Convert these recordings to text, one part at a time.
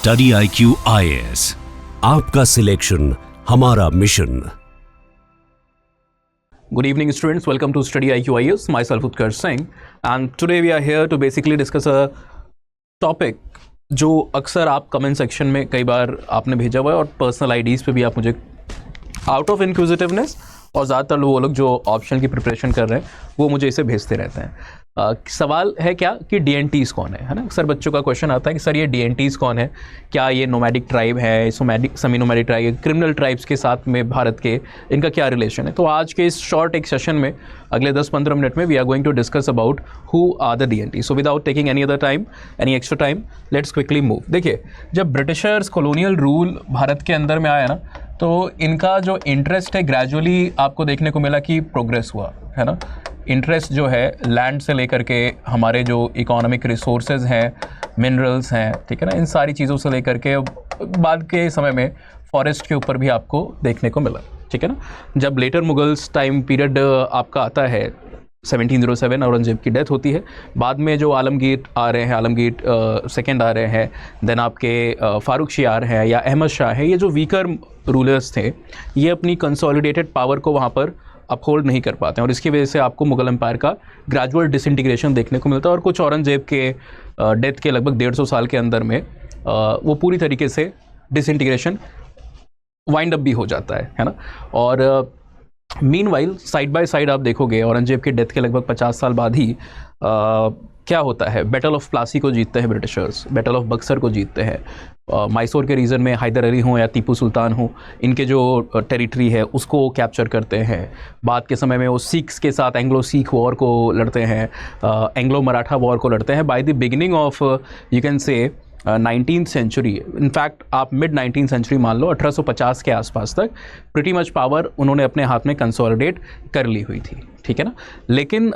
Study IQ IAS, आपका selection हमारा mission. Good evening students, welcome to Study IQ IAS, myself Utkarsh Singh and today we are here to basically discuss a topic जो अक्सर आप comment section में कई बार आपने भेजा हुआ है और पर्सनल आईडीज़ पे भी आप मुझे आउट ऑफ इंक्विजिटिवनेस और ज़्यादातर वो लोग जो ऑप्शन की प्रिपरेशन कर रहे हैं वो मुझे इसे भेजते रहते हैं। सवाल है क्या कि DNTs कौन है ना। अक्सर बच्चों का क्वेश्चन आता है कि सर ये DNTs कौन है, क्या ये नोमैडिक ट्राइब है, semi nomadic tribe, criminal tribes के साथ में भारत के इनका क्या रिलेशन है। तो आज के इस शॉर्ट एक सेशन में अगले 10-15 मिनट में we are going to discuss about who are the DNTs। So without taking any other time, any extra time, let's quickly move. देखिए, जब ब्रिटिशर्स कॉलोनियल रूल भारत के अंदर में आया ना, तो इनका जो इंटरेस्ट है ग्रेजुअली आपको देखने को मिला कि प्रोग्रेस हुआ है ना। इंटरेस्ट जो है लैंड से लेकर के हमारे जो इकोनॉमिक रिसोर्सेज हैं, मिनरल्स हैं, ठीक है ना, इन सारी चीज़ों से लेकर के बाद के समय में फॉरेस्ट के ऊपर भी आपको देखने को मिला, ठीक है ना। जब लेटर मुगल्स टाइम पीरियड आपका आता है 1707, औरंगजेब की डेथ होती है। बाद में जो आलमगीर आ रहे हैं, आलमगीर सेकंड आ रहे हैं, देन आपके फारूक शियार हैं या अहमद शाह है, ये जो वीकर रूलर्स थे ये अपनी कंसोलिडेटेड पावर को वहाँ पर अपहोल्ड नहीं कर पाते हैं और इसकी वजह से आपको मुगल एम्पायर का ग्रेजुअल डिसइंटीग्रेशन देखने को मिलता है और कुछ औरंगजेब के डेथ के लगभग 150 साल के अंदर में वो पूरी तरीके से डिसइंटीग्रेशन वाइंड अप भी हो जाता है ना। और मीनवाइल साइड बाय साइड आप देखोगे औरंगजेब के डेथ के लगभग 50 साल बाद ही क्या होता है, बैटल ऑफ प्लासी को जीतते हैं ब्रिटिशर्स, बैटल ऑफ बक्सर को जीतते हैं। मैसूर के रीजन में हैदर अली हों या टीपू सुल्तान हो, इनके जो टेरिटरी है उसको कैप्चर करते हैं। बाद के समय में वो सिख्स के साथ एंग्लो सिख वॉर को लड़ते हैं, एंग्लो मराठा वॉर को लड़ते हैं। By the beginning of you can say 19th century, in fact आप मिड 19th सेंचुरी मान लो, 1850 के आसपास तक प्रिटी मच पावर उन्होंने अपने हाथ में कंसोलिडेट कर ली हुई थी, ठीक है ना। लेकिन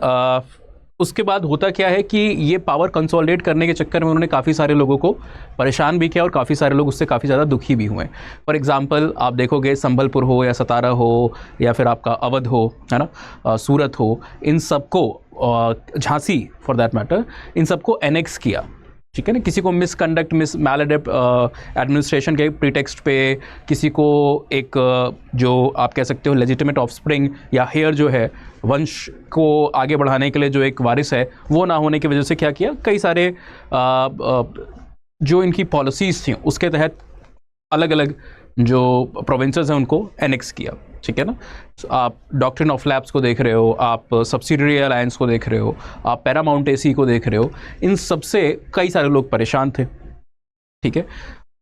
उसके बाद होता क्या है कि ये पावर कंसोलिडेट करने के चक्कर में उन्होंने काफ़ी सारे लोगों को परेशान भी किया और काफ़ी सारे लोग उससे काफ़ी ज़्यादा दुखी भी हुए। फॉर एग्जांपल आप देखोगे संबलपुर हो या सतारा हो या फिर आपका अवध हो, है ना, सूरत हो, इन सबको, झांसी फॉर दैट मैटर, इन सबको एनेक्स किया, ठीक है ना। किसी को मिसकंडक्ट, मैलएडेप्ट एडमिनिस्ट्रेशन के प्रीटेक्स्ट पे, किसी को एक जो आप कह सकते हो लेजिटिमेट ऑफस्प्रिंग या हेयर जो है, वंश को आगे बढ़ाने के लिए जो एक वारिस है वो ना होने की वजह से क्या किया, कई सारे जो इनकी पॉलिसीज़ थी उसके तहत अलग अलग जो प्रोविंसेस हैं उनको एनेक्स किया, ठीक है ना। आप डॉक्ट्रिन ऑफ लैप्स को देख रहे हो, आप सब्सिडियरी अलायंस को देख रहे हो, आप पैरामाउंट एसी को देख रहे हो, इन सबसे कई सारे लोग परेशान थे, ठीक है।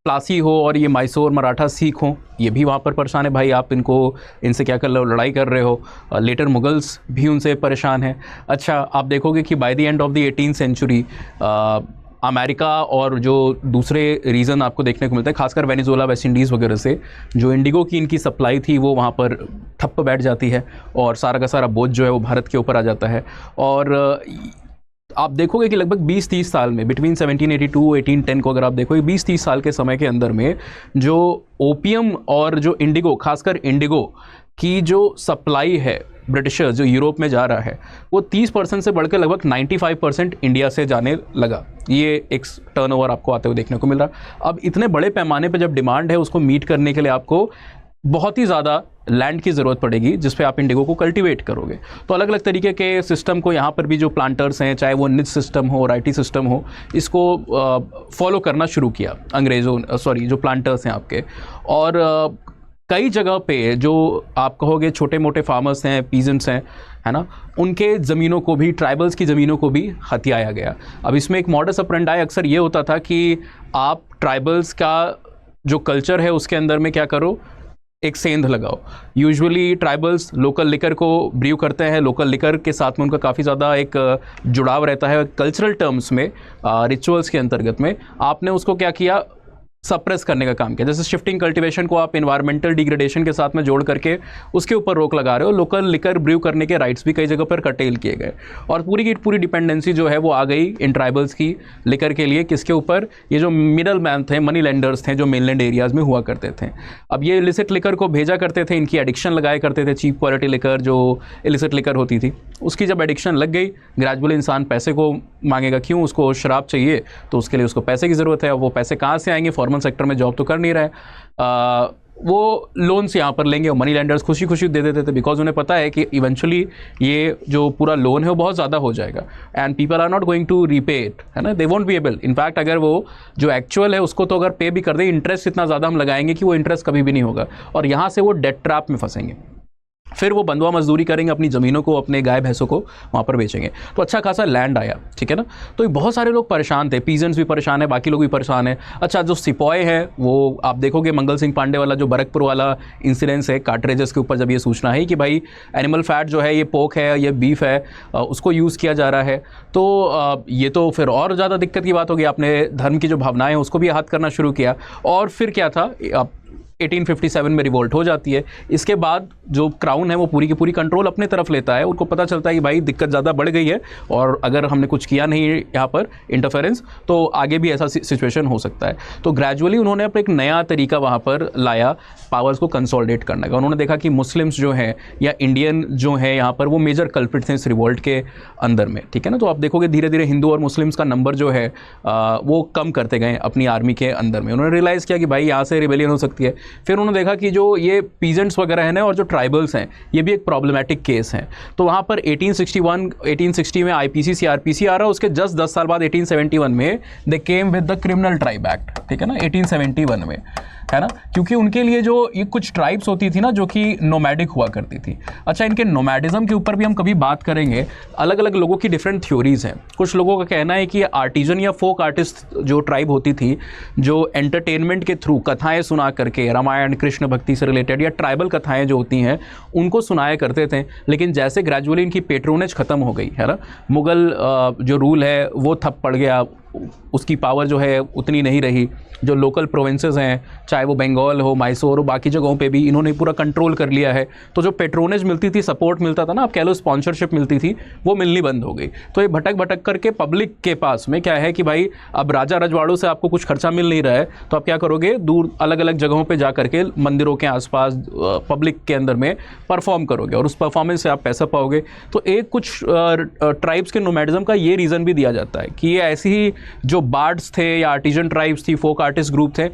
प्लासी हो और ये मैसूर मराठा सिख हो, ये भी वहाँ पर परेशान है, भाई आप इनसे क्या कर रहे हो, लड़ाई कर रहे हो। लेटर मुगल्स भी उनसे परेशान हैं। अच्छा, आप देखोगे कि by the end of the 18th century America और जो दूसरे रीज़न आपको देखने को मिलता है, खासकर वेनेजुएला, वेस्ट इंडीज़ वगैरह से जो इंडिगो की इनकी सप्लाई थी वो वहाँ पर ठप्प बैठ जाती है और सारा का सारा बोझ जो है वो भारत के ऊपर आ जाता है। और आप देखोगे कि लगभग 20-30 साल में, बिटवीन 1782-1810 को अगर आप देखोगे 20-30 साल के समय के अंदर में जो ओपियम और जो इंडिगो, खासकर इंडिगो की जो सप्लाई है ब्रिटिशर्स जो यूरोप में जा रहा है, वो 30% से बढ़कर लगभग 95% इंडिया से जाने लगा। ये एक टर्नओवर आपको आते हुए देखने को मिल रहा। अब इतने बड़े पैमाने पे जब डिमांड है, उसको मीट करने के लिए आपको बहुत ही ज़्यादा लैंड की ज़रूरत पड़ेगी जिस पे आप इंडिगो को कल्टीवेट करोगे। तो अलग अलग तरीके के सिस्टम को यहाँ पर भी जो प्लांटर्स हैं, चाहे वो निज सिस्टम हो, राइटी सिस्टम हो, इसको फॉलो करना शुरू किया जो प्लांटर्स हैं आपके। और कई जगह पे जो आप कहोगे छोटे मोटे फार्मर्स हैं, पीजेंट्स हैं, है ना, उनके ज़मीनों को भी, ट्राइबल्स की ज़मीनों को भी हथियाया गया। अब इसमें एक मॉडस ऑपरेंडी अक्सर ये होता था कि आप ट्राइबल्स का जो कल्चर है उसके अंदर में क्या करो, एक सेंध लगाओ। यूजुअली ट्राइबल्स लोकल लिकर को ब्रीव करते हैं, लोकल लिकर के साथ में उनका काफ़ी ज़्यादा एक जुड़ाव रहता है कल्चरल टर्म्स में, रिचुअल्स के अंतर्गत में। आपने उसको क्या किया, सप्रेस करने का काम किया। जैसे शिफ्टिंग कल्टीवेशन को आप एनवायरमेंटल डिग्रेडेशन के साथ में जोड़ करके उसके ऊपर रोक लगा रहे हो। लोकल लिकर ब्रीव करने के राइट्स भी कई जगह पर कर्टेल किए गए और पूरी की पूरी डिपेंडेंसी जो है वो आ गई इन ट्राइबल्स की लिकर के लिए। किसके ऊपर? ये जो मिडल मैन थे, मनी लेंडर्स थे जो मेनलैंड एरियाज़ में हुआ करते थे। अब ये इलिसिट लिकर को भेजा करते थे, इनकी एडिक्शन लगाया करते थे। चीप क्वालिटी लिकर जो इलिसिट लिकर होती थी उसकी जब एडिक्शन लग गई, ग्रेजुअली इंसान पैसे को मांगेगा। क्यों? उसको शराब चाहिए तो उसके लिए उसको पैसे की ज़रूरत है। वो पैसे कहाँ से आएंगे? नॉर्मल सेक्टर में जॉब तो कर नहीं रहे, वो लोन्स यहाँ पर लेंगे और मनी लैंडर्स खुशी खुशी दे देते थे, बिकॉज उन्हें पता है कि इवेंचुअली ये जो पूरा लोन है वो बहुत ज़्यादा हो जाएगा and people are not going to repay it, है ना, they won't be able. In fact अगर वो जो एक्चुअल है उसको तो अगर पे भी कर दे, इंटरेस्ट इतना ज़्यादा हम लगाएंगे कि वो इंटरेस्ट कभी भी नहीं होगा और यहाँ से वो डेट ट्रैप में फंसेंगे। फिर वो बंधुआ मजदूरी करेंगे, अपनी ज़मीनों को, अपने गाय भैंसों को वहाँ पर बेचेंगे। तो अच्छा खासा लैंड आया, ठीक है ना। तो बहुत सारे लोग परेशान थे, पीजेंट्स भी परेशान है, बाकी लोग भी परेशान है। अच्छा, जो सिपॉय है वो आप देखोगे मंगल सिंह पांडे वाला जो बरकपुर वाला इंसिडेंस है कार्ट्रेजेस के ऊपर, जब ये सूचना है कि भाई एनिमल फैट जो है, ये पोक है, ये बीफ है, उसको यूज़ किया जा रहा है, तो ये तो फिर और ज़्यादा दिक्कत की बात होगी। आपने धर्म की जो भावनाएं हैं उसको भी आहत करना शुरू किया और फिर क्या था, 1857 में रिवोल्ट हो जाती है। इसके बाद जो क्राउन है वो पूरी की पूरी कंट्रोल अपने तरफ लेता है। उनको पता चलता है कि भाई दिक्कत ज़्यादा बढ़ गई है और अगर हमने कुछ किया नहीं यहाँ पर इंटरफेरेंस, तो आगे भी ऐसा सिचुएशन हो सकता है। तो ग्रेजुअली उन्होंने अपना एक नया तरीका वहाँ पर लाया पावर्स को कंसोलिडेट करने का। उन्होंने देखा कि मुस्लिम्स जो हैं या इंडियन जो हैं यहाँ पर, वो मेजर कल्प्रिट थे इस रिवोल्ट के अंदर में, ठीक है ना। तो आप देखोगे धीरे धीरे हिंदू और मुस्लिम्स का नंबर जो है वो कम करते गए अपनी आर्मी के अंदर में। उन्होंने रियलाइज़ किया कि भाई यहाँ से रिबेलियन हो सकती है। फिर उन्होंने देखा कि जो ये पीजेंट्स वगैरह हैं ना और जो ट्राइबल्स हैं, ये भी एक प्रॉब्लमेटिक केस हैं। तो वहाँ पर 1860 में आईपीसी सीआरपीसी आ रहा है, उसके जस्ट 10 साल बाद 1871 में they came with the criminal tribe act, ठीक है ना, 1871 में, है ना, क्योंकि उनके लिए जो ये कुछ ट्राइब्स होती थी ना जो कि नोमैडिक हुआ करती थी। अच्छा, इनके नोमैडिज्म के ऊपर भी हम कभी बात करेंगे। अलग अलग लोगों की डिफरेंट थ्योरीज हैं। कुछ लोगों का कहना है कि आर्टिजन या फोक आर्टिस्ट जो ट्राइब होती थी, जो एंटरटेनमेंट के थ्रू कथाएं सुना करके, रामायण कृष्ण भक्ति से रिलेटेड या ट्राइबल कथाएं जो होती हैं उनको सुनाया करते थे। लेकिन जैसे ग्रेजुअली इनकी पेट्रोनेज खत्म हो गई, है ना, मुगल जो रूल है वो ठप पड़ गया, उसकी पावर जो है उतनी नहीं रही। जो लोकल प्रोविंसेस हैं, चाहे वो बंगाल हो, मैसूर हो, बाकी जगहों पे भी इन्होंने पूरा कंट्रोल कर लिया है। तो जो पेट्रोनेज मिलती थी, सपोर्ट मिलता था ना, आप कह लो स्पॉन्सरशिप मिलती थी, वो मिलनी बंद हो गई। तो ये भटक भटक करके पब्लिक के पास में क्या है कि भाई अब राजा रजवाड़ों से आपको कुछ खर्चा मिल नहीं रहा है, तो आप क्या करोगे, दूर अलग अलग जगहों पर जा करके मंदिरों के आसपास पब्लिक के अंदर में परफॉर्म करोगे और उस परफॉर्मेंस से आप पैसा पाओगे। तो एक कुछ ट्राइब्स के नोमैडिज्म का ये रीज़न भी दिया जाता है कि ये ऐसी ही जो बार्ड्स थे या आर्टिजन ट्राइब्स थी, फोक आर्टिस्ट ग्रुप थे,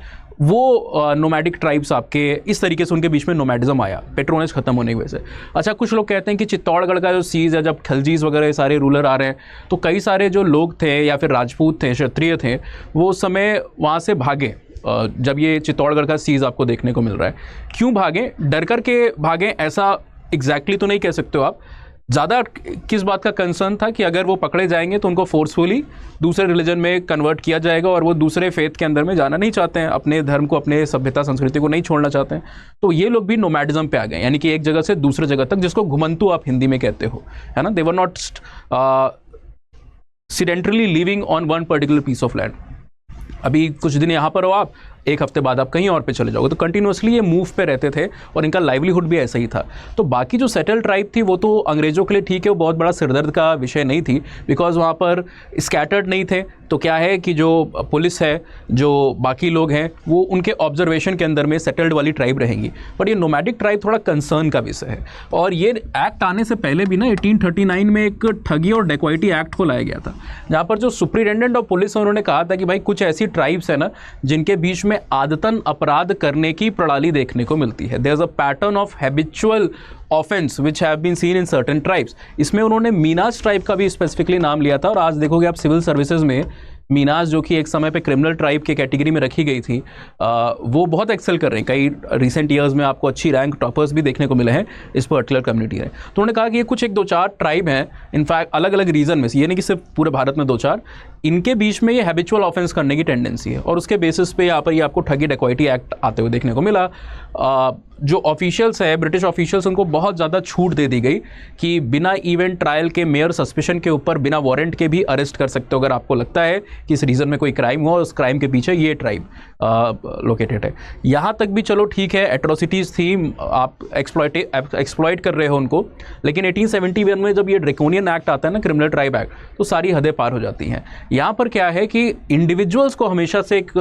वो नोमैडिक ट्राइब्स आपके इस तरीके से उनके बीच में नोमैडिज्म आया पेट्रोनेज खत्म होने की वजह से। अच्छा, कुछ लोग कहते हैं कि चित्तौड़गढ़ का जो सीज है, जब खलजीज वगैरह सारे रूलर आ रहे हैं, तो कई सारे जो लोग थे या फिर राजपूत थे, क्षत्रिय थे, वो उस समय वहाँ से भागे। जब ये चित्तौड़गढ़ का सीज आपको देखने को मिल रहा है, क्यों भागे, डर कर के भागे, ऐसा एग्जैक्टली तो नहीं कह सकते हो आप। ज़्यादा किस बात का कंसर्न था कि अगर वो पकड़े जाएंगे तो उनको फोर्सफुली दूसरे रिलीजन में कन्वर्ट किया जाएगा और वो दूसरे फेथ के अंदर में जाना नहीं चाहते हैं, अपने धर्म को, अपने सभ्यता संस्कृति को नहीं छोड़ना चाहते हैं। तो ये लोग भी नोमैडिज्म पे आ गए, यानी कि एक जगह से दूसरे जगह तक, जिसको घुमंतु आप हिंदी में कहते हो, है ना। They were not sedentarily living on one particular piece of land. अभी कुछ दिन यहाँ पर हो आप, एक हफ्ते बाद आप कहीं और पे चले जाओगे। तो कंटिन्यूसली ये मूव पे रहते थे और इनका लाइवलीहुड भी ऐसा ही था। तो बाकी जो सेटल ट्राइब थी वो तो अंग्रेज़ों के लिए ठीक है, वो बहुत बड़ा सिरदर्द का विषय नहीं थी, बिकॉज वहाँ पर स्कैटर्ड नहीं थे। तो क्या है कि जो पुलिस है, जो बाकी लोग हैं, वो उनके ऑब्जर्वेशन के अंदर में सेटल्ड वाली ट्राइब रहेंगी। बट ये नोमैडिक ट्राइब थोड़ा कंसर्न का विषय है। और ये एक्ट आने से पहले भी ना 1839 में एक ठगी और डेकॉइटी एक्ट को लाया गया था, जहाँ पर जो सुप्रिटेंडेंट ऑफ पुलिस है उन्होंने कहा था कि भाई कुछ ऐसी ट्राइब्स है ना जिनके बीच में आदतन अपराध करने की प्रणाली देखने को मिलती है। There is a pattern of habitual offence which have been seen in certain tribes. इसमें उन्होंने मीनास ट्राइब का भी स्पेसिफिकली नाम लिया था। और आज देखोगे आप सिविल सर्विसेज में मीनास, जो कि एक समय पे क्रिमिनल ट्राइब के कैटेगरी में रखी गई थी, वो बहुत एक्सेल कर रहे हैं। कई रिसेंट ईयर्स में आपको अच्छी रैंक टॉपर्स भी देखने को मिले हैं इस पर्टिकुलर कम्युनिटी में। तो उन्होंने कहा कि ये कुछ एक दो चार ट्राइब हैं, इनफैक्ट अलग अलग रीजन में से, ये नहीं कि सिर्फ पूरे भारत में दो चार, इनके बीच में ये हैबिचुअल ऑफेंस करने की टेंडेंसी है। और उसके बेसिस पे यहाँ पर ये आपको ठगी डेकॉइटी एक्ट आते हुए देखने को मिला। जो ऑफिशियल्स है, ब्रिटिश ऑफिशियल्स, उनको बहुत ज़्यादा छूट दे दी गई कि बिना इवेंट ट्रायल के, मेयर सस्पिशन के ऊपर, बिना वारंट के भी अरेस्ट कर सकते हो अगर आपको लगता है कि इस रीजन में कोई क्राइम हुआ और उस क्राइम के पीछे ये ट्राइब लोकेटेड है। यहाँ तक भी चलो ठीक है, एट्रोसिटीज़ थी, आप एक्सप्लॉइट कर रहे हो उनको। लेकिन 1871 में जब ये ड्रेकोनियन एक्ट आता है ना, क्रिमिनल ट्राइब एक्ट, तो सारी हदें पार हो जाती हैं। यहाँ पर क्या है कि इंडिविजुअल्स को हमेशा से एक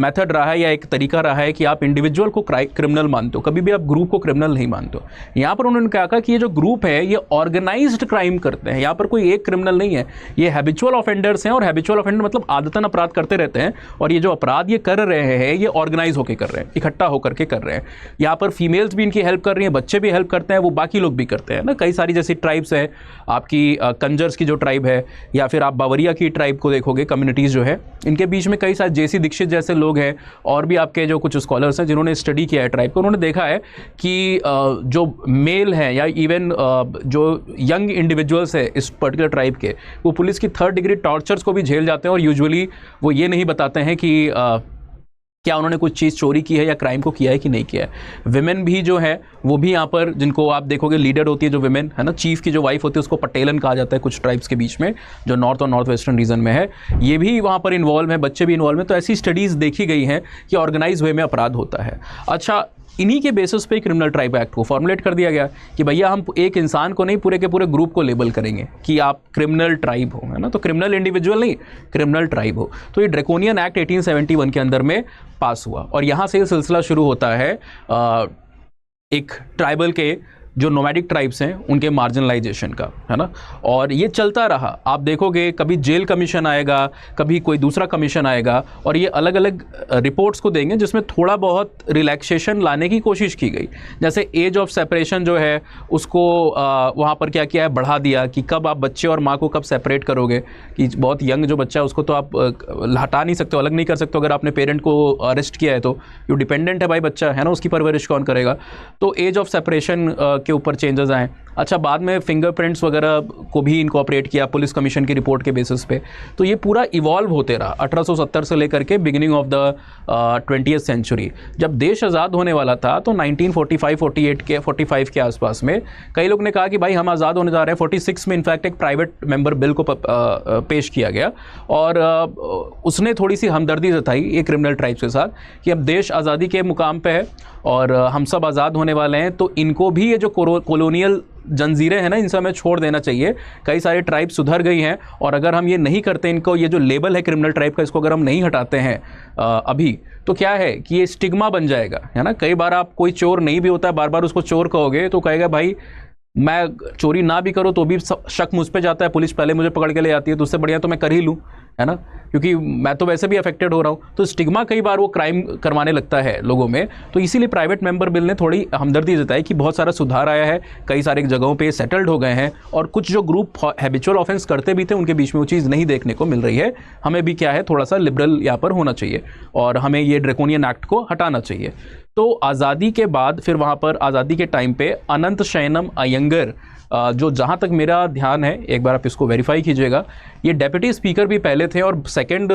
मेथड रहा है या एक तरीका रहा है कि आप इंडिविजुअल को क्रिमिनल मानते हो, कभी भी आप ग्रुप को क्रिमिनल नहीं मानते हो। यहाँ पर उन्होंने कहा कि ये जो ग्रुप है ये ऑर्गेनाइज्ड क्राइम करते हैं, यहाँ पर कोई एक क्रिमिनल नहीं है, ये हैबिचुअल ऑफेंडर्स हैं, और हैबिचुअल ऑफेंडर मतलब आदतन अपराध करते रहते हैं, और ये जो अपराध ये कर रहे हैं ये ऑर्गेनाइज होकर कर रहे हैं, इकट्ठा होकर के कर रहे हैं। यहाँ पर फीमेल्स भी इनकी हेल्प कर रही हैं, बच्चे भी हेल्प करते हैं, वो बाकी लोग भी करते हैं ना। कई सारी जैसी ट्राइब्स है, आपकी कंजर्स की जो ट्राइब है, या फिर आप बावरिया की ट्राइब को देखोगे, कम्युनिटीज़ जो है, इनके बीच में कई सारे जेसी दीक्षित जैसे लोग हैं, और भी आपके जो कुछ स्कॉलर्स हैं जिन्होंने स्टडी किया है ट्राइब को, उन्होंने देखा है कि जो मेल हैं या इवन जो यंग इंडिविजुअल्स है इस पर्टिकुलर ट्राइब के, वो पुलिस की 3rd डिग्री टॉर्चर्स को भी झेल जाते हैं, और यूजुअली वो ये नहीं बताते हैं कि क्या उन्होंने कुछ चीज़ चोरी की है या क्राइम को किया है कि नहीं किया है। विमेन भी जो है वो भी यहाँ पर, जिनको आप देखोगे लीडर होती है जो विमेन है ना, चीफ की जो वाइफ होती है उसको पटेलन कहा जाता है कुछ ट्राइब्स के बीच में, जो नॉर्थ और नॉर्थ वेस्टर्न रीजन में है, ये भी वहाँ पर इन्वॉल्व है, बच्चे भी इन्वॉल्व हैं। तो ऐसी स्टडीज़ देखी गई हैं कि ऑर्गेनाइज वे में अपराध होता है। अच्छा, इन्हीं के बेसिस पे क्रिमिनल ट्राइब एक्ट को फॉर्मुलेट कर दिया गया कि भैया हम एक इंसान को नहीं, पूरे के पूरे ग्रुप को लेबल करेंगे कि आप क्रिमिनल ट्राइब हो, है ना। तो क्रिमिनल इंडिविजुअल नहीं, क्रिमिनल ट्राइब हो। तो ये ड्रैकोनियन एक्ट 1871 के अंदर में पास हुआ, और यहाँ से ये सिलसिला शुरू होता है एक ट्राइबल के जो नोमैडिक ट्राइब्स हैं उनके मार्जिनलाइजेशन का, है ना। और ये चलता रहा, आप देखोगे कभी जेल कमीशन आएगा, कभी कोई दूसरा कमीशन आएगा, और ये अलग अलग रिपोर्ट्स को देंगे जिसमें थोड़ा बहुत रिलैक्सेशन लाने की कोशिश की गई। जैसे एज ऑफ सेपरेशन जो है उसको वहाँ पर क्या किया है, बढ़ा दिया कि कब आप बच्चे और माँ को कब सेपरेट करोगे, कि बहुत यंग जो बच्चा है उसको तो आप हटा नहीं सकते, अलग नहीं कर सकते। अगर आपने पेरेंट को अरेस्ट किया है तो जो डिपेंडेंट है भाई बच्चा, है ना, उसकी परवरिश कौन करेगा। तो एज ऑफ सेपरेशन के ऊपर चेंजेस आए। अच्छा, बाद में फिंगरप्रिंट्स वगैरह को भी इनकॉर्पोरेट किया पुलिस कमीशन की रिपोर्ट के बेसिस पे। तो ये पूरा इवॉल्व होते रहा 1870 से लेकर के beginning of the 20th century. जब देश आज़ाद होने वाला था तो 1945 के आसपास में कई लोग ने कहा कि भाई हम आज़ाद होने जा रहे हैं। 46 में इनफैक्ट एक प्राइवेट मेंबर बिल को पेश किया गया, और उसने थोड़ी सी हमदर्दी जताई ये क्रिमिनल ट्राइब्स के साथ कि अब देश आज़ादी के मुकाम पे है और हम सब आज़ाद होने वाले हैं, तो इनको भी ये जो कॉलोनियल जंजीरें हैं ना, इनसे हमें छोड़ देना चाहिए। कई सारे ट्राइब सुधर गई हैं, और अगर हम ये नहीं करते, इनको ये जो लेबल है क्रिमिनल ट्राइब का, इसको अगर हम नहीं हटाते हैं अभी, तो क्या है कि ये स्टिग्मा बन जाएगा, है ना। कई बार आप, कोई चोर नहीं भी होता है, बार बार उसको चोर कहोगे तो कहेगा भाई मैं चोरी ना भी करूँ तो भी शक मुझ पे जाता है, पुलिस पहले मुझे पकड़ के ले जाती है, तो उससे बढ़िया तो मैं कर ही लूँ, है ना, क्योंकि मैं तो वैसे भी अफेक्टेड हो रहा हूँ। तो स्टिग्मा कई बार वो क्राइम करवाने लगता है लोगों में। तो इसीलिए प्राइवेट मेंबर बिल ने थोड़ी हमदर्दी जताई कि बहुत सारा सुधार आया है, कई सारे जगहों पे सेटल्ड हो गए हैं, और कुछ जो ग्रुप हैबिचुअल ऑफेंस करते भी थे उनके बीच में वो चीज़ नहीं देखने को मिल रही है। हमें भी क्या है, थोड़ा सा लिबरल यहाँ पर होना चाहिए, और हमें ये ड्रैकोनियन एक्ट को हटाना चाहिए। तो आज़ादी के बाद फिर वहाँ पर आज़ादी के टाइम पे अनंत शयनम अयंगर, जो जहाँ तक मेरा ध्यान है, एक बार आप इसको वेरीफाई कीजिएगा, ये डेप्यूटी स्पीकर भी पहले थे और सेकंड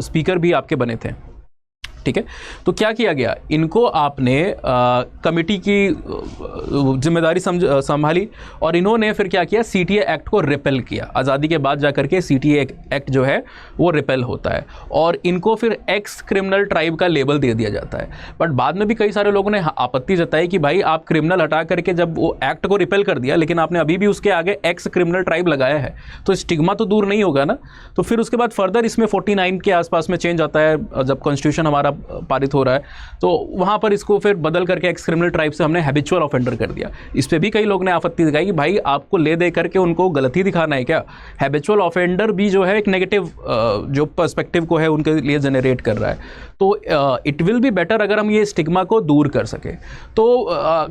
स्पीकर भी आपके बने थे, ठीक है। तो क्या किया गया, इनको आपने कमिटी की जिम्मेदारी संभाली, और इन्होंने फिर क्या किया, सीटीए एक्ट को रिपेल किया। आज़ादी के बाद जाकर के सीटीए एक्ट जो है वो रिपेल होता है, और इनको फिर एक्स क्रिमिनल ट्राइब का लेबल दे दिया जाता है। बट बाद में भी कई सारे लोगों ने आपत्ति जताई कि भाई आप क्रिमिनल हटा करके जब वो एक्ट को रिपेल कर दिया, लेकिन आपने अभी भी उसके आगे एक्स क्रिमिनल ट्राइब लगाया है, तो स्टिग्मा तो दूर नहीं होगा ना। तो फिर उसके बाद फर्दर इसमें 49 के आसपास में चेंज आता है, जब कॉन्स्टिट्यूशन हमारा पारित हो रहा है, तो वहां पर इसको फिर बदल करके एक्स क्रिमिनल ट्राइब से हमने हैबिचुअल ऑफेंडर कर दिया। इस पे भी कई लोग ने आपत्ति दिखाई कि भाई आपको ले दे करके उनको गलती दिखाना है क्या। हैबिचुअल ऑफेंडर भी जो है एक नेगेटिव जो पर्सपेक्टिव को है उनके लिए जनरेट कर रहा है। तो इट विल बी बेटर अगर हम ये स्टिग्मा को दूर कर सके। तो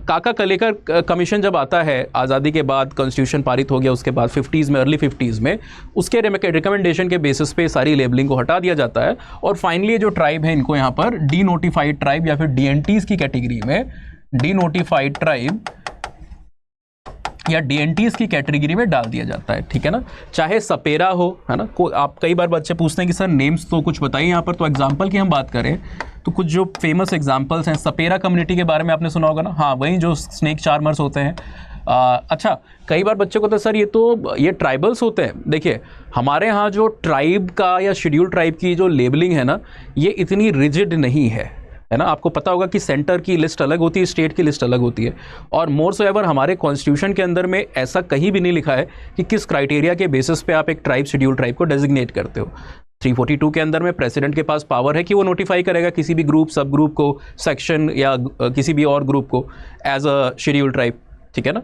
काका कलेकर कमीशन जब आता है आज़ादी के बाद, कॉन्स्टिट्यूशन पारित हो गया उसके बाद 50s में, अर्ली 50s में, उसके रिकमेंडेशन के बेसिस पे सारी लेबलिंग को हटा दिया जाता है, और फाइनली जो ट्राइब है इनको यहाँ पर डी नोटिफाइड ट्राइब या फिर डीएनटीज की कैटेगरी में, डी नोटिफाइड ट्राइब या डीएनटीज की कैटेगरी में डाल दिया जाता है, ठीक है ना। चाहे सपेरा हो, है ना, आप कई बार बच्चे पूछते हैं कि सर नेम्स तो कुछ बताइए यहाँ पर। तो एग्जाम्पल की हम बात करें तो कुछ जो फेमस एग्जाम्पल्स हैं, सपेरा कम्युनिटी के बारे में आपने सुना होगा ना, हाँ, वही जो स्नेक चार्मर्स होते हैं। अच्छा, कई बार बच्चे को तो सर ये ट्राइबल्स होते हैं। देखिए, हमारे यहाँ जो ट्राइब का या शेड्यूल ट्राइब की जो लेबलिंग है ना, ये इतनी रिजिड नहीं है है ना। आपको पता होगा कि सेंटर की लिस्ट अलग होती है, स्टेट की लिस्ट अलग होती है, और मोर सो एवर हमारे कॉन्स्टिट्यूशन के अंदर में ऐसा कहीं भी नहीं लिखा है कि किस क्राइटेरिया के बेसिस पे आप एक ट्राइब, शेड्यूल ट्राइब को डेजिग्नेट करते हो। 342 के अंदर में प्रेसिडेंट के पास पावर है कि वो नोटिफाई करेगा किसी भी ग्रुप, सब ग्रुप को, सेक्शन या किसी भी और ग्रुप को एज अ शेड्यूल ट्राइब, ठीक है ना।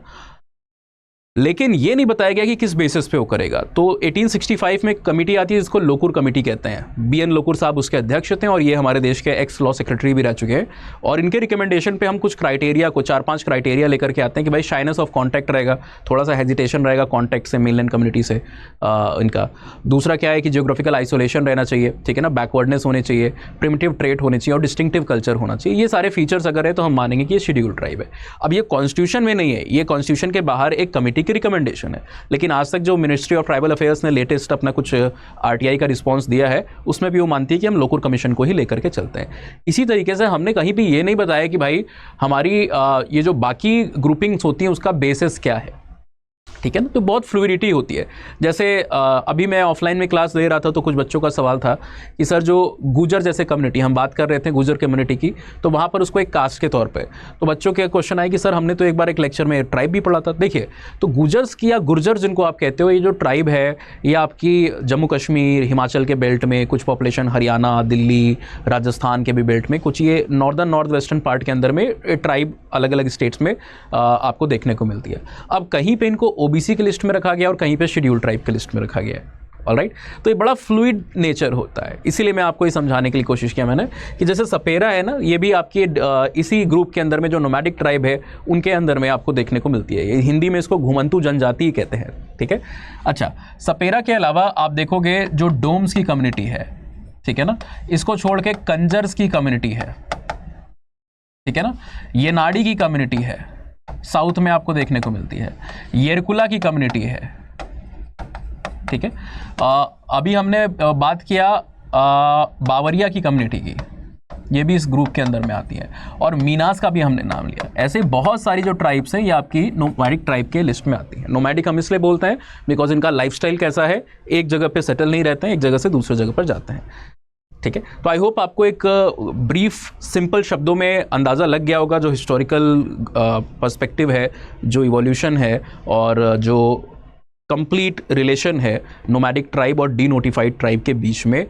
लेकिन ये नहीं बताया गया कि किस बेसिस पे वो करेगा। तो 1865 में एक कमेटी आती है जिसको लोकुर कमेटी कहते हैं। बीएन लोकुर साहब उसके अध्यक्ष थे और ये हमारे देश के एक्स लॉ सेक्रेटरी भी रह चुके हैं। और इनके रिकमेंडेशन पे हम कुछ क्राइटेरिया को 4-5 क्राइटेरिया लेकर के आते हैं कि भाई शाइनेस ऑफ कॉन्टैक्ट रहेगा, थोड़ा सा हेजिटेशन रहेगा कॉन्टैक्ट से मेनलैंड कम्युनिटी से इनका। दूसरा क्या है कि जियोग्राफिकल आइसोलेशन रहना चाहिए, ठीक है ना, बैकवर्डनेस होने चाहिए, प्रिमिटिव ट्रेट होने चाहिए और डिस्टिंक्टिव कल्चर होना चाहिए। ये सारे फीचर्स अगर है तो हम मानेंगे कि ये शेड्यूल ट्राइब है। अब ये कॉन्स्टिट्यूशन में नहीं है, ये कॉन्स्टिट्यूशन के बाहर एक कमेटी की रिकमेंडेशन है। लेकिन आज तक जो मिनिस्ट्री ऑफ ट्राइबल अफेयर्स ने लेटेस्ट अपना कुछ आरटीआई का रिस्पांस दिया है उसमें भी वो मानती है कि हम लोकुर कमीशन को ही लेकर के चलते हैं। इसी तरीके से हमने कहीं भी ये नहीं बताया कि भाई हमारी ये जो बाकी ग्रुपिंग्स होती हैं उसका बेसिस क्या है, ठीक है ना। तो बहुत फ्लूइडिटी होती है। जैसे अभी मैं ऑफलाइन में क्लास दे रहा था तो कुछ बच्चों का सवाल था कि सर जो गुजर जैसे कम्युनिटी, हम बात कर रहे थे गुजर कम्युनिटी की, तो वहाँ पर उसको एक कास्ट के तौर पे, तो बच्चों के क्वेश्चन आए कि सर हमने तो एक बार एक लेक्चर में ट्राइब भी पढ़ा था। देखिए, तो गुजर्स की या गुर्जर जिनको आप कहते हो, ये जो ट्राइब है ये आपकी जम्मू कश्मीर, हिमाचल के बेल्ट में, कुछ पॉपुलेशन हरियाणा, दिल्ली, राजस्थान के भी बेल्ट में, कुछ ये नॉर्थ वेस्टर्न पार्ट के अंदर में ट्राइब अलग अलग स्टेट्स में आपको देखने को मिलती है। अब कहीं पे इनको ओबीसी की लिस्ट में रखा गया और कहीं पे शेड्यूल ट्राइब की लिस्ट में रखा गया है। ऑलराइट, तो ये बड़ा फ्लूइड नेचर होता है। इसीलिए मैं आपको ये समझाने के लिए कोशिश किया मैंने कि जैसे सपेरा है ना, ये भी आपकी इसी ग्रुप के अंदर में जो नोमैडिक ट्राइब है उनके अंदर में आपको देखने को मिलती है। ये हिंदी में इसको घुमंतु जनजाति कहते हैं, ठीक है। अच्छा, सपेरा के अलावा आप देखोगे जो डोम्स की कम्युनिटी है, ठीक है ना, इसको छोड़ के कंजर्स की कम्युनिटी है, ठीक है ना, ये नाड़ी की कम्युनिटी है, साउथ में आपको देखने को मिलती है, येरकुला की कम्युनिटी है, ठीक है। अभी हमने बात किया बावरिया की कम्युनिटी की, ये भी इस ग्रुप के अंदर में आती है, और मीनास का भी हमने नाम लिया। ऐसे बहुत सारी जो ट्राइब्स हैं ये आपकी नोमैडिक ट्राइब के लिस्ट में आती हैं। नोमैडिक हम इसलिए बोलते हैं बिकॉज इनका लाइफस्टाइल कैसा है, एक जगह पे सेटल नहीं रहते हैं, एक जगह से दूसरे जगह पर जाते हैं, ठीक है। तो आई होप आपको एक ब्रीफ सिंपल शब्दों में अंदाज़ा लग गया होगा जो हिस्टोरिकल पर्सपेक्टिव है, जो इवोल्यूशन है और जो कंप्लीट रिलेशन है नोमैडिक ट्राइब और डीनोटिफाइड ट्राइब के बीच में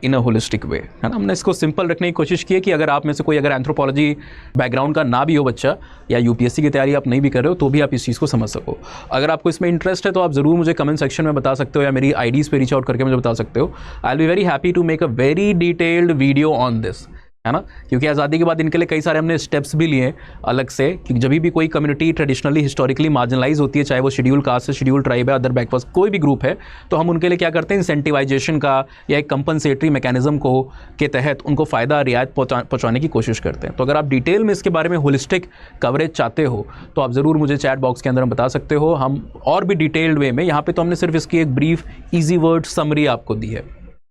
इन अ होलिस्टिक वे, है ना। हमने इसको सिंपल रखने की कोशिश की है कि अगर आप में से कोई अगर एंथ्रोपोलॉजी बैकग्राउंड का ना भी हो बच्चा, या यूपीएससी की तैयारी आप नहीं भी कर रहे हो, तो भी आप इस चीज़ को समझ सको। अगर आपको इसमें इंटरेस्ट है तो आप ज़रूर मुझे कमेंट सेक्शन में बता सकते हो या मेरी आईडीज़ पे रीच आउट करके मुझे बता सकते हो। I will be very happy to make a very detailed video on this, है ना, क्योंकि आज़ादी के बाद इनके लिए कई सारे हमने स्टेप्स भी लिए अलग से कि जब भी कोई कम्युनिटी ट्रेडिशनली हिस्टोरिकली मार्जिनलाइज होती है, चाहे वो शेड्यूल कास्ट है, शेड्यूल ट्राइब है, अदर बैकवर्ड कोई भी ग्रुप है, तो हम उनके लिए क्या करते हैं, इंसेंटिवाइजेशन का या एक कंपनसेटरी मैकेनिज्म को के तहत उनको फ़ायदा रियायत पहुँचाने की कोशिश करते हैं। तो अगर आप डिटेल में इसके बारे में होलिस्टिक कवरेज चाहते हो तो आप ज़रूर मुझे चैट बॉक्स के अंदर बता सकते हो। हम और भी डिटेल्ड वे में, यहाँ पर तो हमने सिर्फ इसकी एक ब्रीफ ईजी वर्ड समरी आपको दी है,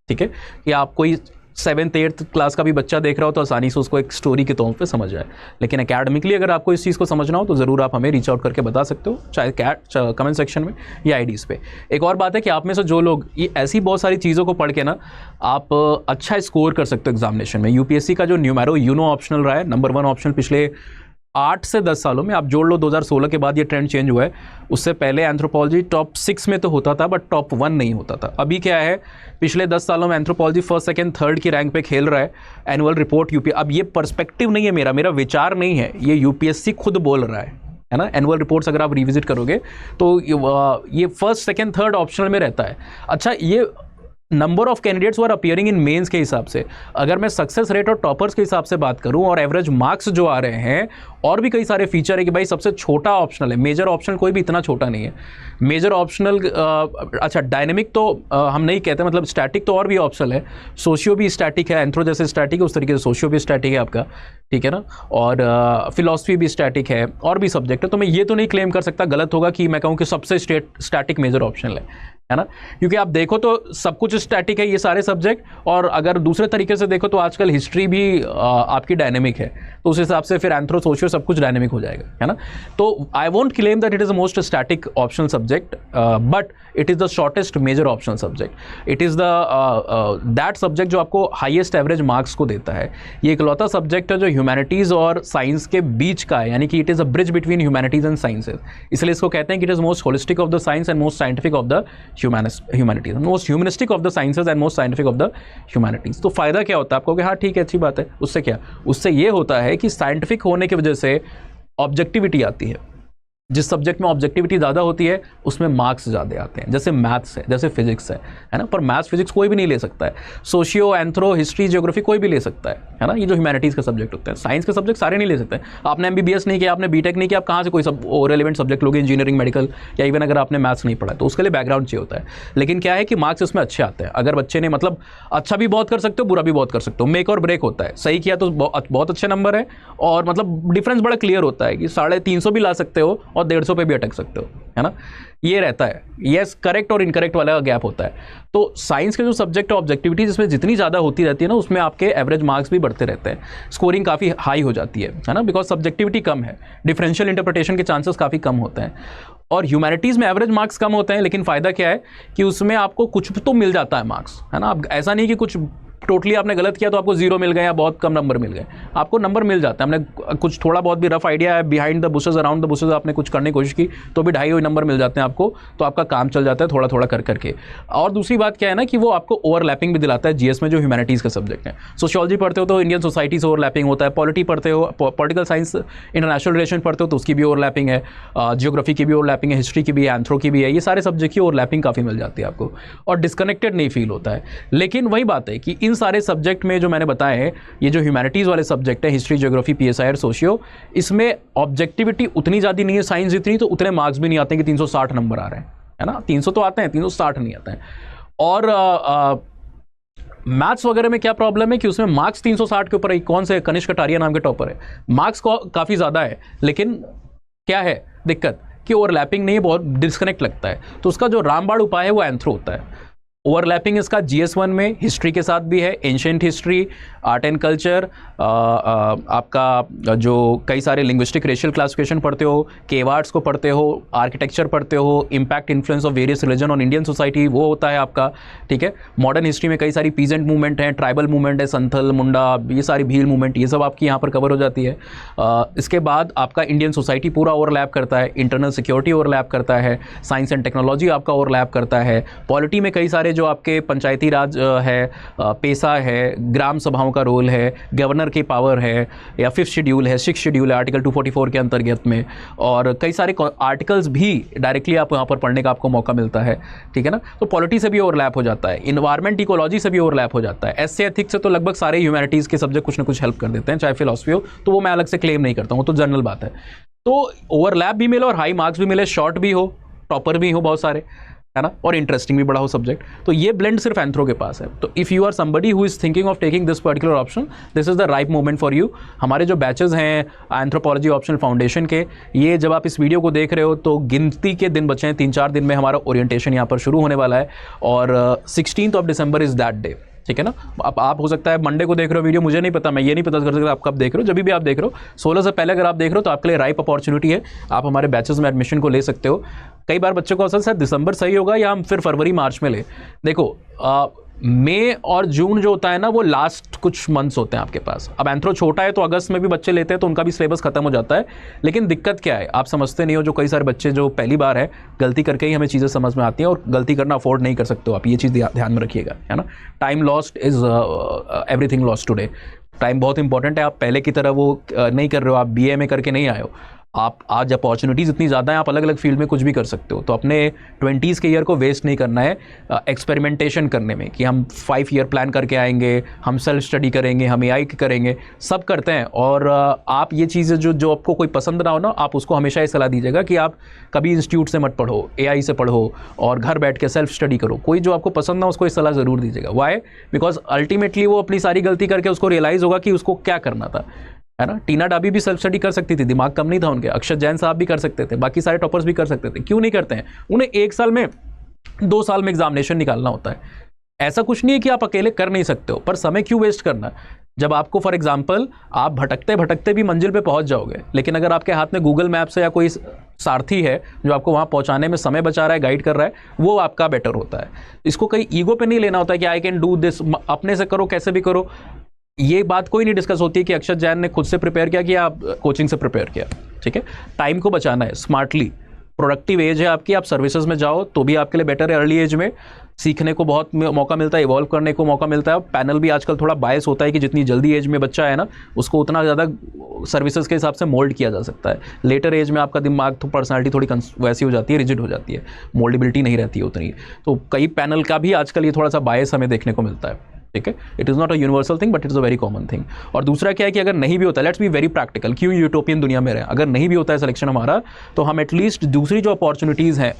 ठीक है, कि आप कोई 7th-8th क्लास का भी बच्चा देख रहा हो तो आसानी से उसको एक स्टोरी के तौर पे समझ जाए। लेकिन एकेडमिकली अगर आपको इस चीज़ को समझना हो तो ज़रूर आप हमें रीच आउट करके बता सकते हो, चाहे कमेंट सेक्शन में या आईडीज़ पे। एक और बात है कि आप में से जो लोग ये ऐसी बहुत सारी चीज़ों को पढ़ के ना आप अच्छा स्कोर कर सकते हो एग्जामिनेशन में। यूपीएससी का जो न्यूमेरो यूनो ऑप्शनल रहा है, नंबर 1 ऑप्शनल पिछले 8 से 10 सालों में, आप जोड़ लो 2016 के बाद ये ट्रेंड चेंज हुआ है। उससे पहले एंथ्रोपोलॉजी टॉप 6 में तो होता था बट टॉप 1 नहीं होता था। अभी क्या है, पिछले 10 सालों में एंथ्रोपोलॉजी 1st, 2nd, 3rd की रैंक पे खेल रहा है। एनुअल रिपोर्ट यूपी, अब ये पर्सपेक्टिव नहीं है मेरा विचार नहीं है, ये यूपीएससी खुद बोल रहा है ना। एनुअल रिपोर्ट्स अगर आप रिविजिट करोगे तो ये 1st, 2nd, 3rd ऑप्शनल में रहता है। अच्छा, ये number of candidates are appearing in mains के हिसाब से, अगर मैं सक्सेस रेट और टॉपर्स के हिसाब से बात करूं और एवरेज मार्क्स जो आ रहे हैं, और भी कई सारे फीचर है कि भाई सबसे छोटा ऑप्शनल है, मेजर ऑप्शनल कोई भी इतना छोटा नहीं है। मेजर ऑप्शनल, अच्छा डायनेमिक तो हम नहीं कहते, मतलब स्टैटिक तो और भी ऑप्शनल है, सोशियो भी स्टैटिक है, एंथ्रो जैसे स्टैटिक है उस तरीके से सोशियो भी स्टैटिक है आपका, ठीक है ना, और फिलॉसफी भी स्टैटिक है, और भी सब्जेक्ट है। तो मैं ये तो नहीं क्लेम कर सकता, गलत होगा कि मैं कहूँ कि सबसे स्टैटिक मेजर ऑप्शनल है, है ना, क्योंकि आप देखो तो सब कुछ स्टैटिक है ये सारे सब्जेक्ट, और अगर दूसरे तरीके से देखो तो आजकल हिस्ट्री भी आपकी डायनेमिक है, तो उस हिसाब से फिर एंथ्रो सोशियो सब कुछ डायनेमिक हो जाएगा, है ना। तो I won't claim that it is the most static optional subject, but it is the shortest major optional subject. It is the that subject जो आपको हाईएस्ट एवरेज मार्क्स को देता है। ये इकलौता सब्जेक्ट है जो ह्यूमैनिटीज़ और साइंस के बीच का है, यानी कि it is a bridge between humanities and sciences, इसलिए इसको कहते हैं कि it is most holistic of the science and most scientific of the humanities, most humanistic of the sciences and most scientific of the humanities. तो फायदा क्या होता है आपको कि हाँ ठीक है अच्छी बात है, उससे क्या, उससे ये होता है कि साइंटिफिक होने की वजह से ऑब्जेक्टिविटी आती है। जिस सब्जेक्ट में ऑब्जेक्टिविटी ज़्यादा होती है उसमें मार्क्स ज़्यादा आते हैं, जैसे मैथ्स है, जैसे फिजिक्स है ना, पर मैथ्स फिजिक्स कोई भी नहीं ले सकता है, सोशियो एंथ्रो हिस्ट्री जियोग्राफी कोई भी ले सकता है ना, ये जो ह्यूमैनिटीज़ के सब्जेक्ट होते हैं। साइंस के सब्जेक्ट सारे नहीं ले सकते। आपने MBBS नहीं किया, आपने बीटेक नहीं किया, आप कहाँ से कोई सब रेलिवेंट सब्जेक्ट लोगे, इंजीनियरिंग, मेडिकल, या इवन अगर आपने मैथ्स नहीं पढ़ा तो उसके लिए बैकग्राउंड चाहिए होता है। लेकिन क्या है कि मार्क्स इसमें अच्छे आते हैं, अगर बच्चे ने मतलब अच्छा भी बहुत कर सकते हो, बुरा भी बहुत कर सकते हो, मेक और ब्रेक होता है। सही किया तो बहुत अच्छे नंबर है, और मतलब डिफरेंस बड़ा क्लियर होता है कि 350 भी ला सकते हो और 150 पे भी अटक सकते हो, है ना, ये रहता है। यस, करेक्ट और इनकरेक्ट वाला गैप होता है। तो साइंस के जो सब्जेक्ट ऑब्जेक्टिविटी जिसमें जितनी ज़्यादा होती रहती है ना, उसमें आपके एवरेज मार्क्स भी बढ़ते रहते हैं, स्कोरिंग काफ़ी हाई हो जाती है ना, बिकॉज सब्जेक्टिविटी कम है, डिफरेंशियल इंटरप्रिटेशन के चांसेस काफ़ी कम होते हैं। और ह्यूमैनिटीज़ में एवरेज मार्क्स कम होते हैं, लेकिन फ़ायदा क्या है कि उसमें आपको कुछ तो मिल जाता है मार्क्स, है ना। आप ऐसा नहीं कि कुछ टोटली आपने गलत किया तो आपको 0 मिल गए या बहुत कम नंबर मिल गए, आपको नंबर मिल जाता है। हमने कुछ थोड़ा बहुत भी रफ आइडिया है, behind the bushes around the bushes आपने कुछ करने की कोशिश की तो भी 2.5 नंबर मिल जाते हैं आपको, तो आपका काम चल जाता है थोड़ा थोड़ा कर करके। और दूसरी बात क्या है ना कि वो आपको ओवरलैपिंग भी दिलाता है जीएस में, जो ह्यूमैनिटीज़ का सब्जेक्ट है। सोशियोलॉजी पढ़ते हो तो इंडियन सोसाइटी से ओवरलैपिंग होता है, पॉलिटी पढ़ते हो, पॉलिटिकल साइंस इंटरनेशनल रिलेशन पढ़ते हो तो उसकी भी ओवरलैपिंग है, जियोग्राफी की भी ओवरलैपिंग है, हिस्ट्री की भी है, एंथ्रो की भी है, ये सारे सब्जेक्ट की ओवरलैपिंग काफ़ी मिल जाती है आपको, और डिस्कनेक्टेड नहीं फील होता है। लेकिन वही बात है कि इन सारे सब्जेक्ट में जो मैंने बताए हैं, ये जो ह्यूमैनिटीज़ वाले सब्जेक्ट है, हिस्ट्री, ज्योग्राफी, PSI और सोशियो, इसमें ऑब्जेक्टिविटी उतनी ज़्यादा नहीं है, साइंस जितनी, तो उतने मार्क्स भी नहीं आते कि 360 नंबर आ रहे हैं, है ना। 300 तो आते हैं, 360 नहीं आते हैं। और मैथ्स वगैरह में क्या प्रॉब्लम है कि उसमें मार्क्स 360 के ऊपर है। कौन से, कनिष्क कटारिया नाम के टॉपर है, मार्क्स काफ़ी ज़्यादा है, लेकिन क्या है दिक्कत कि ओवरलैपिंग नहीं है, बहुत डिस्कनेक्ट लगता है। तो उसका जो रामबाण उपाय है वो एंथ्रो होता है। ओवरलैपिंग इसका GS1 में हिस्ट्री के साथ भी है, ancient history, art and culture, आपका जो कई सारे लिंग्विस्टिक रेशियल क्लासिफिकेशन पढ़ते हो, केवार्ड्स को पढ़ते हो, आर्किटेक्चर पढ़ते हो, impact influence of various religion on Indian society, वो होता है आपका, ठीक है। मॉडर्न हिस्ट्री में कई सारी पीजेंट मूवमेंट हैं, ट्राइबल मूवमेंट है, संथल, मुंडा, ये सारी भील मूवमेंट, ये सब आपकी यहाँ पर कवर हो जाती है। इसके बाद आपका इंडियन सोसाइटी पूरा ओवरलैप करता है, इंटरनल सिक्योरिटी ओवरलैप करता है, साइंस एंड टेक्नोलॉजी आपका ओवरलैप करता है, पॉलिटी में कई सारे जो आपके पंचायती राज है, पेशा है, ग्राम सभाओं का रोल है, गवर्नर की पावर है, या 5th शेड्यूल है, 6th शेड्यूल है आर्टिकल 244 के अंतर्गत में, और कई सारे आर्टिकल्स भी डायरेक्टली आप यहाँ पर पढ़ने का आपको मौका मिलता है, ठीक है ना। तो पॉलिटी से भी ओवरलैप हो जाता है, इन्वायरमेंट इकोलॉजी से भी ओवरलैप हो जाता है, एसए एथिक्स से तो लगभग सारे ह्यूमैनिटीज़ के सब्जेक्ट कुछ ना कुछ हेल्प कर देते हैं, चाहे फिलॉसफी हो, तो वो मैं अलग से क्लेम नहीं करता हूँ, तो जनरल बात है। तो ओवरलैप भी मिले और हाई मार्क्स भी मिले, शॉर्ट भी हो, टॉपर भी हो बहुत सारे, है ना, और इंटरेस्टिंग भी बड़ा हो सब्जेक्ट, तो ये ब्लेंड सिर्फ एंथ्रो के पास है। तो if you are somebody who is thinking of taking this particular option, this is the right moment for you. हमारे जो बैचेस हैं एंथ्रोपोलॉजी ऑप्शनल फाउंडेशन के, ये जब आप इस वीडियो को देख रहे हो तो गिनती के दिन बचे हैं, 3-4 दिन में हमारा ओरिएंटेशन यहाँ पर शुरू होने वाला है, और 16 दिसंबर इज दैट डे, ठीक है ना। अब आप हो सकता है मंडे को देख रहे हो वीडियो, मुझे नहीं पता, मैं ये नहीं पता कर सकता आप कब देख रहे हो, जब भी आप देख रहे हो 16 से पहले अगर आप देख रहे हो तो आपके लिए राइप अपॉर्चुनिटी है, आप हमारे बैचेस में एडमिशन को ले सकते हो। कई बार बच्चों को असल शायद दिसंबर सही होगा या हम फिर फरवरी मार्च में ले, देखो मई और जून जो होता है ना वो लास्ट कुछ मंथ्स होते हैं आपके पास। अब एंथ्रो छोटा है तो अगस्त में भी बच्चे लेते हैं तो उनका भी सिलेबस खत्म हो जाता है, लेकिन दिक्कत क्या है आप समझते नहीं हो, जो कई सारे बच्चे जो पहली बार है गलती करके ही हमें चीज़ें समझ में आती हैं, और गलती करना अफोर्ड नहीं कर सकते हो आप, ये चीज़ ध्यान में रखिएगा, है ना। Time lost is everything lost today. Time बहुत इंपॉर्टेंट है, आप पहले की तरह वो नहीं कर रहे हो, आप BA में करके नहीं आए हो, आप आज अपॉर्चुनिटीज़ इतनी ज़्यादा हैं, आप अलग अलग फील्ड में कुछ भी कर सकते हो, तो अपने 20s के ईयर को वेस्ट नहीं करना है एक्सपेरिमेंटेशन करने में कि हम 5 ईयर प्लान करके आएंगे, हम सेल्फ स्टडी करेंगे, हम AI करेंगे, सब करते हैं। और आप ये चीज़ें जो आपको कोई पसंद ना हो ना, आप उसको हमेशा ये सलाह दीजिएगा कि आप कभी इंस्टीट्यूट से मत पढ़ो, AI से पढ़ो और घर बैठ के सेल्फ स्टडी करो। कोई जो आपको पसंद ना उसको ये सलाह ज़रूर दीजिएगा। वाई? बिकॉज अल्टीमेटली वो अपनी सारी गलती करके उसको रियलाइज़ होगा कि उसको क्या करना था, है ना। टीना डाबी भी सेल्फ स्टडी कर सकती थी, दिमाग कम नहीं था उनके, अक्षत जैन साहब भी कर सकते थे, बाकी सारे टॉपर्स भी कर सकते थे, क्यों नहीं करते हैं? उन्हें 1 साल में 2 साल में एग्जामिनेशन निकालना होता है। ऐसा कुछ नहीं है कि आप अकेले कर नहीं सकते हो, पर समय क्यों वेस्ट करना, जब आपको फॉर एग्जांपल आप भटकते भटकते भी मंजिल पे पहुंच जाओगे, लेकिन अगर आपके हाथ में गूगल मैप्स है या कोई सारथी है जो आपको वहां पहुंचाने में समय बचा रहा है, गाइड कर रहा है, वो आपका बेटर होता है। इसको कहीं ईगो पे नहीं लेना होता है कि आई कैन डू दिस, अपने से करो, कैसे भी करो। ये बात कोई नहीं डिस्कस होती है कि अक्षत जैन ने खुद से प्रिपेयर किया कि आप कोचिंग से प्रिपेयर किया। ठीक है, टाइम को बचाना है स्मार्टली। प्रोडक्टिव एज है आपकी, आप सर्विसेज में जाओ तो भी आपके लिए बेटर है। अर्ली एज में सीखने को बहुत मौका मिलता है, इवॉल्व करने को मौका मिलता है। पैनल भी आजकल थोड़ा बायस होता है कि जितनी जल्दी एज में बच्चा है ना, उसको उतना ज़्यादा सर्विसेज के हिसाब से मोल्ड किया जा सकता है। लेटर एज में आपका दिमाग तो पर्सनालिटी थोड़ी वैसी हो जाती है, रिजिड हो जाती है, मोल्डेबिलिटी नहीं रहती है उतनी। तो कई पैनल का भी आजकल ये थोड़ा सा बायस हमें देखने को मिलता है। ठीक है, it is not a universal thing but it's a very common thing. और दूसरा क्या है कि अगर नहीं भी होता, लेट्स बी वेरी प्रैक्टिकल, क्यों यूटोपियन दुनिया में रहे, अगर नहीं भी होता है सिलेक्शन हमारा, तो हम एटलीस्ट दूसरी जो अपॉर्चुनिटीज़ हैं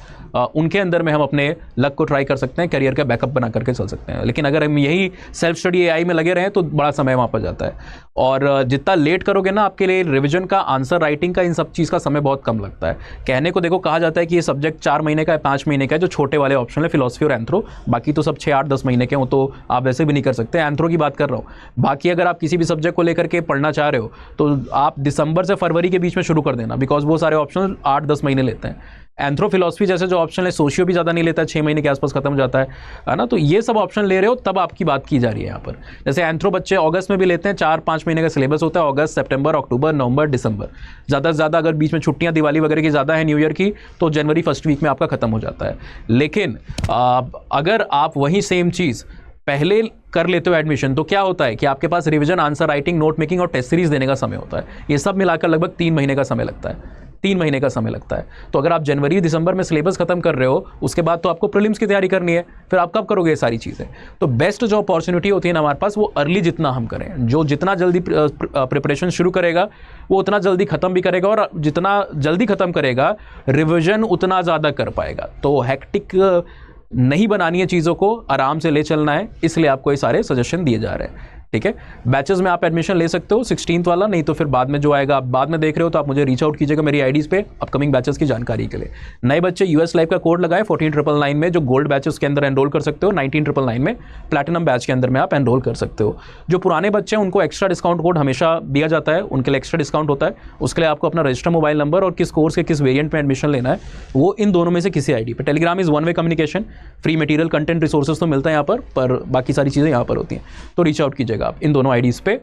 उनके अंदर में हम अपने लक को ट्राई कर सकते हैं, करियर का बैकअप बना करके चल सकते हैं। लेकिन अगर हम यही सेल्फ स्टडी AI में लगे रहें तो बड़ा समय वहाँ पर जाता है। और जितना लेट करोगे ना, आपके लिए रिविजन का, आंसर राइटिंग का, इन सब चीज़ का समय बहुत कम लगता है। कहने को देखो कहा जाता है कि ये सब्जेक्ट 4 महीने का है, 5 महीने का है, जो छोटे वाले ऑप्शन है फिलोसफी और एंथ्रो, बाकी तो सब 6, 8, 10 महीने के हो, तो आप वैसे भी नहीं कर सकते। एंथ्रो की बात कर रहा हूँ। बाकी अगर आप किसी भी सब्जेक्ट को लेकर के पढ़ना चाह रहे हो तो आप दिसंबर से फरवरी के बीच में शुरू कर देना, बिकॉज वो सारे ऑप्शन 8-10 महीने लेते हैं। एंथ्रो फिलोसफी जैसे जो ऑप्शन है, सोशियो भी ज़्यादा नहीं लेता है, 6 महीने के आसपास खत्म हो जाता है ना। तो ये सब ऑप्शन ले रहे हो तब आपकी बात की जा रही है यहाँ पर। जैसे एंथ्रो बच्चे अगस्त में भी लेते हैं, 4-5 महीने का सिलेबस होता है, अगस्त, सितंबर, अक्टूबर, नवंबर, दिसंबर। ज़्यादा से ज़्यादा अगर बीच में छुट्टियाँ दिवाली वगैरह की ज़्यादा है, न्यू ईयर की, तो जनवरी फर्स्ट वीक में आपका खत्म हो जाता है। लेकिन अगर आप वही सेम चीज़ पहले कर लेते हो एडमिशन, तो क्या होता है कि आपके पास revision, answer writing, note making और टेस्ट सीरीज देने का समय होता है। ये सब मिलाकर लगभग 3 महीने का समय लगता है। 3 महीने का समय लगता है। तो अगर आप जनवरी दिसंबर में सिलेबस खत्म कर रहे हो, उसके बाद तो आपको प्रीलिम्स की तैयारी करनी है, फिर आप कब करोगे ये सारी चीज़ें। तो बेस्ट जो अपॉर्चुनिटी होती है ना हमारे पास, वो अर्ली जितना हम करें। जो जितना जल्दी प्रिपरेशन शुरू करेगा वो उतना जल्दी खत्म भी करेगा, और जितना जल्दी खत्म करेगा रिविजन उतना ज़्यादा कर पाएगा। तो हैक्टिक नहीं बनानी है चीज़ों को, आराम से ले चलना है, इसलिए आपको ये सारे सजेशन दिए जा रहे हैं। ठीक है, बैचेस में आप एडमिशन ले सकते हो, 16th वाला, नहीं तो फिर बाद में जो आएगा, आप बाद में देख रहे हो तो आप मुझे रीच आउट कीजिएगा मेरी आईडीज़ पे अपकमिंग बैचेस की जानकारी के लिए। नए बच्चे US लाइव का कोड लगाए 14999 में, जो गोल्ड बैचेस के अंदर एनरोल कर सकते हो, 19999 में प्लैटिनम बैच के अंदर में आप एनरोल कर सकते हो। जो पुराने बच्चे हैं उनको एक्स्ट्रा डिस्काउंट कोड हमेशा दिया जाता है, उनके लिए एक्स्ट्रा डिस्काउंट होता है। उसके लिए आपको अपना रजिस्टर मोबाइल नंबर और किस कोर्स के किस वेरिएंट में एडमिशन लेना है, वो इन दोनों में से किसी आईडी पे। Telegram is 1 way communication, free material, content, resources तो मिलता है यहाँ पर बाकी सारी चीज़ें यहाँ पर होती हैं। तो रीच आउट कीजिएगा आप इन दोनों आईडीज़ पे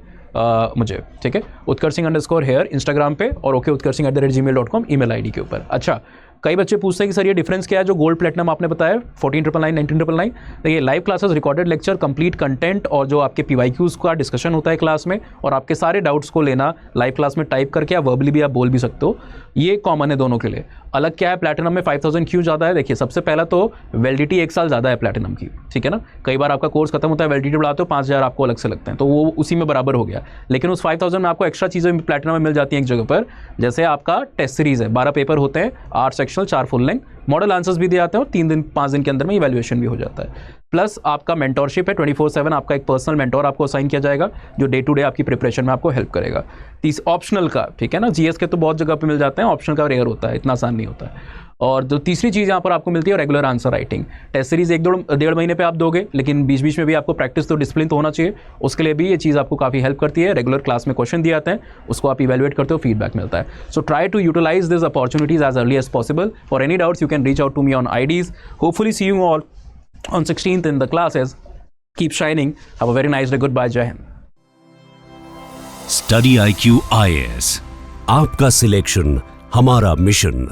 मुझे। ठीक है, utkarsinghheir इंस्टाग्राम पे और okutkarsingh@gmail.com ईमेल आईडी के ऊपर। अच्छा, कई बच्चे पूछते हैं कि सर ये डिफरेंस क्या है जो गोल्ड प्लेटिनम आपने बताया 14999 19999। तो ये live classes, recorded lecture, complete content और जो आपके PYQs का डिस्कशन होता है क्लास में, और आपके सारे डाउट्स को लेना लाइव क्लास में टाइप करके, या वर्बली भी आप बोल भी सकते हो, ये कॉमन है दोनों के लिए। अलग क्या है प्लैटिनम में 5000 क्यों ज़्यादा है? देखिए, सबसे पहला तो वैलिडिटी 1 साल ज़्यादा है प्लैटिनम की। ठीक है ना, कई बार आपका कोर्स खत्म होता है, वैलिडिटी बढ़ाते हो, 5000 आपको अलग से लगते हैं, तो वो उसी में बराबर हो गया। लेकिन उस 5000 में आपको एक्स्ट्रा चीज़ें प्लैटिनम में मिल जाती हैं एक जगह पर, जैसे आपका टेस्ट सीरीज़ है, 12 पेपर होते हैं, 8 sectional, 4 full length, model answers भी दिए जाते हैं, और 3-5 दिन के अंदर में इवैल्यूएशन भी हो जाता है। प्लस आपका मेंटोरशिप है, 24/7 आपका एक पर्सनल मेंटोर आपको असाइन किया जाएगा, जो डे टू डे आपकी प्रिपरेशन में आपको हेल्प करेगा। ऑप्शनल का, ठीक है ना, GS के तो बहुत जगह पे मिल जाते हैं, ऑप्शनल का रेयर होता है, इतना आसान नहीं होता है। और जो तीसरी चीज़ यहाँ पर आपको मिलती है regular answer writing. Test series 1-1.5 महीने पे आप दोगे, लेकिन बीच बीच में भी आपको प्रैक्टिस तो डिसिप्लिन तो होना चाहिए, उसके लिए भी ये चीज़ आपको काफ़ी हेल्प करती है। रेगुलर क्लास में क्वेश्चन दिए जाते हैं, उसको आप इवैल्यूएट करते हो, फीडबैक मिलता है। So try to utilise this opportunities as early as possible. For any doubts you can reach out to me on IDs. Hopefully see you all on 16th in the classes. Keep shining. Have a very nice day. Goodbye. Jai Hind. Study IQ IAS, आपका selection हमारा mission.